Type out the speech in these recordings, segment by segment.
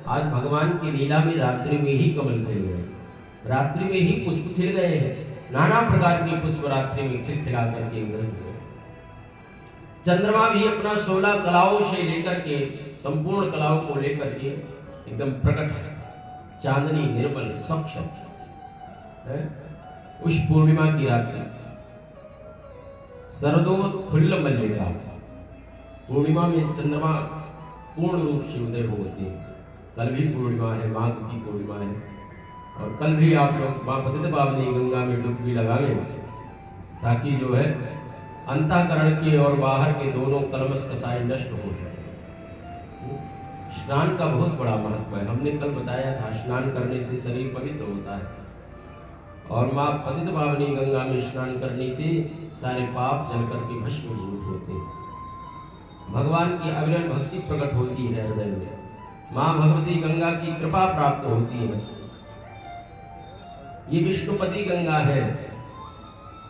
आज भगवान की लीला में रात्रि में ही कमल खिल गए, रात्रि में ही पुष्प खिल गए हैं। नाना प्रकार के पुष्प रात्रि में खिलखिला करके उधर हुए। चंद्रमा भी अपना 16 कलाओं से लेकर के, संपूर्ण कलाओं को लेकर के एकदम प्रकट है, चांदनी निर्मल स्वच्छ है। उस पूर्णिमा की रात्रि शरदोत्फुल्ल मल्लिका, पूर्णिमा में चंद्रमा पूर्ण रूप से उदय होते हैं। कल भी पूर्णिमा है, माघ की पूर्णिमा है, और कल भी आप लोग मां पतित पावनी गंगा में डुबकी लगावें, ताकि जो है अंतःकरण के और बाहर के दोनों कलमश कसाई नष्ट हो जाए। स्नान का बहुत बड़ा महत्व है। हमने कल बताया था, स्नान करने से शरीर पवित्र होता है, और मां पतित पावनी गंगा में स्नान करने से सारे पाप जल करके भस्मीभूत होते हैं। भगवान की अविरल भक्ति प्रकट होती है हृदय में, मां भगवती गंगा की कृपा प्राप्त होती है। ये विष्णुपति गंगा है,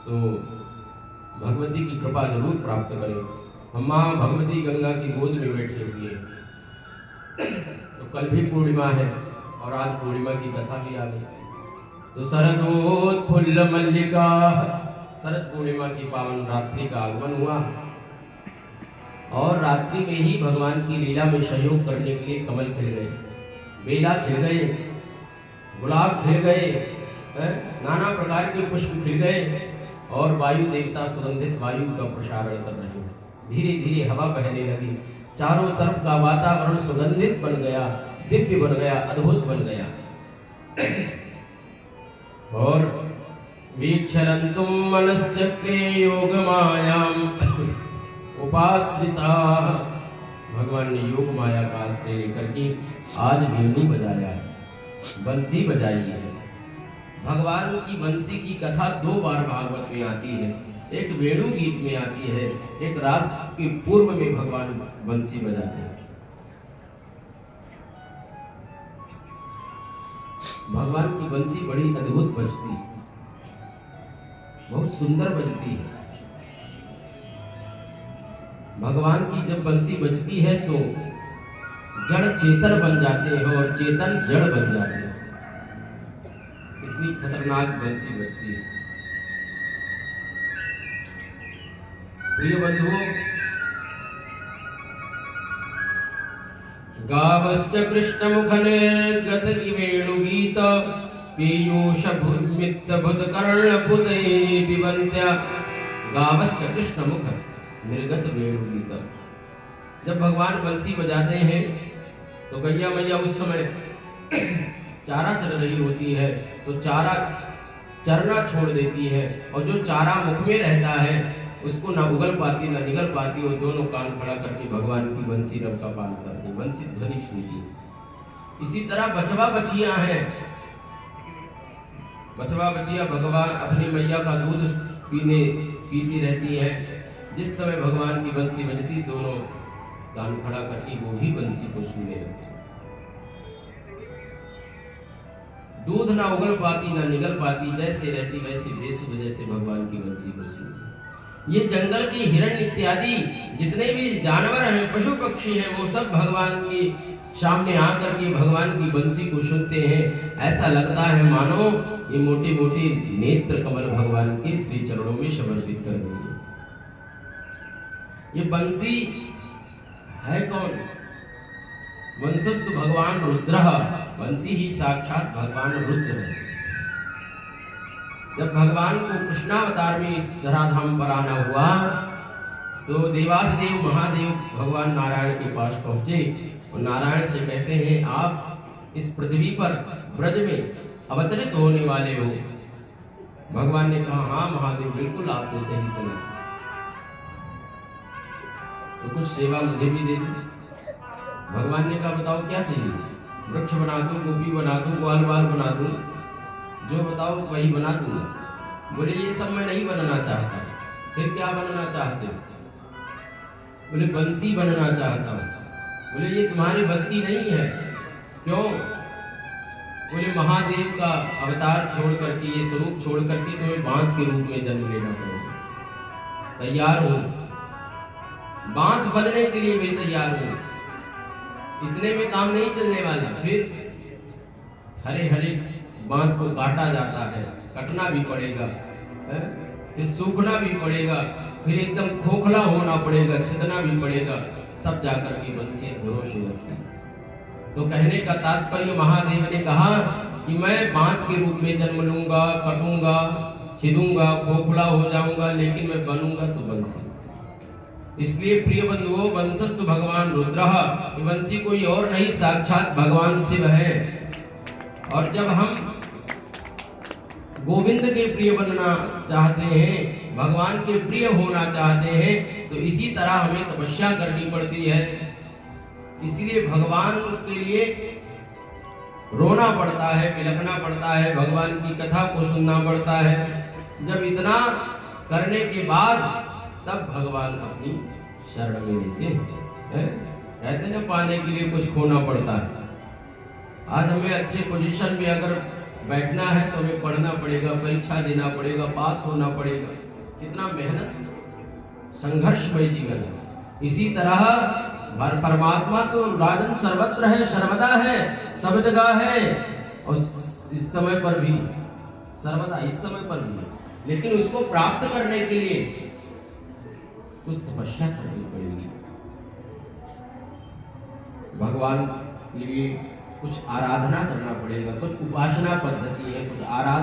तो भगवती की कृपा जरूर प्राप्त करें। हम मां भगवती गंगा की गोद में बैठे हुए हैं। तो कल भी पूर्णिमा है और आज पूर्णिमा की कथा भी आ गई। तो शरदोत्फुल्ल मल्लिका, शरद पूर्णिमा की पावन रात्रि का आगमन हुआ, और रात्रि में ही भगवान की लीला में सहयोग करने के लिए कमल खिल गए, बेला खिल गए, गुलाब खिल गए, नाना प्रकार के पुष्प खिल गए, और वायु देवता सुगंधित वायु का प्रसारण कर रहे हैं। धीरे धीरे हवा बहने लगी, चारों तरफ का वातावरण सुगंधित बन गया, दिव्य बन गया, अद्भुत बन गया। और वीक्षरन्तुम मनश्चक्रे योग मायाम उपाश्रिता, भगवान ने योग माया का आश्रय लेकर के आज वेणु बजाया, बंसी बजाई है। भगवान की बंसी की कथा 2 बार भागवत में आती है, एक वेणु गीत में आती है, एक रास के पूर्व में भगवान बंसी बजाते हैं। भगवान की बंसी बड़ी अद्भुत बजती है, बहुत सुंदर बजती है। भगवान की जब बंसी बजती है तो जड़ चेतन बन जाते हैं और चेतन जड़ बन जाते हैं। इतनी खतरनाक बंसी बजती है। प्रिय बंधुओं, गावश्च कृष्ण मुख निर्गत वेणुगीत पीयूष भूमित भुत कर्ण पुदे पिबंत्या। गावश्च कृष्ण मुख निर्गत वेणुगीत, जब भगवान बंसी बजाते हैं तो गैया मैया उस समय चारा चल रही होती है, तो चारा चरना छोड़ देती है, और जो चारा मुख में रहता है उसको ना उगल पाती ना निगल पाती, वो दोनों कान खड़ा करके भगवान की बंसी रव का पान करती, बंसी ध्वनि सुनती। इसी तरह बछवा बछिया है, बछवा बछिया भगवान अपनी मैया का दूध पीती रहती है। जिस समय भगवान की बंसी बजती, दोनों कान खड़ा करके वो भी बंसी को सुनने लगते। दूध ना उगल पाती ना निगल पाती, जैसे रहती वैसे बेसुध, जैसे भगवान की बंसी को सुनती। ये जंगल के हिरण इत्यादि जितने भी जानवर हैं, पशु पक्षी हैं, वो सब भगवान के सामने आकर के भगवान की बंसी को सुनते हैं। ऐसा लगता है मानो ये मोटे मोटे नेत्र कमल भगवान के श्री चरणों में समर्पित कर देंगे। ये बंसी है कौन? वंशस्तु भगवान रुद्रः, बंसी ही साक्षात भगवान रुद्र है। जब भगवान को कृष्णावतार में इस धराधाम पर आना हुआ, तो देवाधिदेव महादेव भगवान नारायण के पास पहुंचे और नारायण से कहते हैं, आप इस पृथ्वी पर ब्रज में अवतरित होने वाले हो। भगवान ने कहा, हाँ महादेव, बिल्कुल आपने सही सुना, तो कुछ सेवा मुझे भी दे दो। भगवान ने कहा, बताओ क्या चाहिए? वृक्ष बना दूं, गोपी बना दूं, ग्वाल बाल बना दूं, जो बताओ वही बना दूंगा। बोले ये सब मैं नहीं बनना चाहता। फिर क्या बनना चाहते हो? बोले बंसी बनना चाहता हूँ। बोले ये तुम्हारे बस की नहीं है। क्यों? बोले महादेव का अवतार छोड़ करके, ये स्वरूप छोड़ करके तुम्हें बांस के रूप में जन्म लेना पड़ेगा। तैयार हो? बांस बनने के लिए मैं तैयार हूं। इतने में काम नहीं चलने वाला। फिर हरे हरे बांस को काटा जाता है, कटना भी पड़ेगा, फिर सूखना भी पड़ेगा, फिर एकदम खोखला होना पड़ेगा, छिदना भी पड़ेगा, तब जाकर के बंसी जोरों से लगती। तो कहने का तात्पर्य महादेव ने कहा कि मैं बांस के रूप में जन्म लूंगा, कटूंगा, छिदूंगा, खोखला हो जाऊंगा, लेकिन मैं बनूंगा तो बंसी। इसलिए प्रिय बंधुओं, वंशस्तु भगवान रुद्रः, बंसी कोई और नहीं, साक्षात भगवान शिव है। और जब हम गोविंद के प्रिय बनना चाहते हैं, भगवान के प्रिय होना चाहते हैं, तो इसी तरह हमें तपस्या करनी पड़ती है। इसलिए भगवान के लिए रोना पड़ता है, बिलखना पड़ता है, भगवान की कथा को सुनना पड़ता है। जब इतना करने के बाद तब भगवान अपनी शरण में लेते हैं। कहते हैं ना, पाने के लिए कुछ खोना पड़ता है। आज हमें अच्छे पोजीशन में अगर बैठना है तो हमें पढ़ना पड़ेगा, परीक्षा देना पड़ेगा, पास होना पड़ेगा। कितना मेहनत, संघर्षमय जीवन है। इसी तरह परमात्मा तो राजन सर्वत्र है, सर्वदा है, सब जगह है, और इस समय पर भी सर्वदा, इस समय पर भी। लेकिन उसको प्राप्त करने के लिए कुछ तपस्या करनी पड़ेगी। भगवान के लिए कुछ आराधना करना पड़ेगा, कुछ उपासना पद्धति है, कुछ आराधना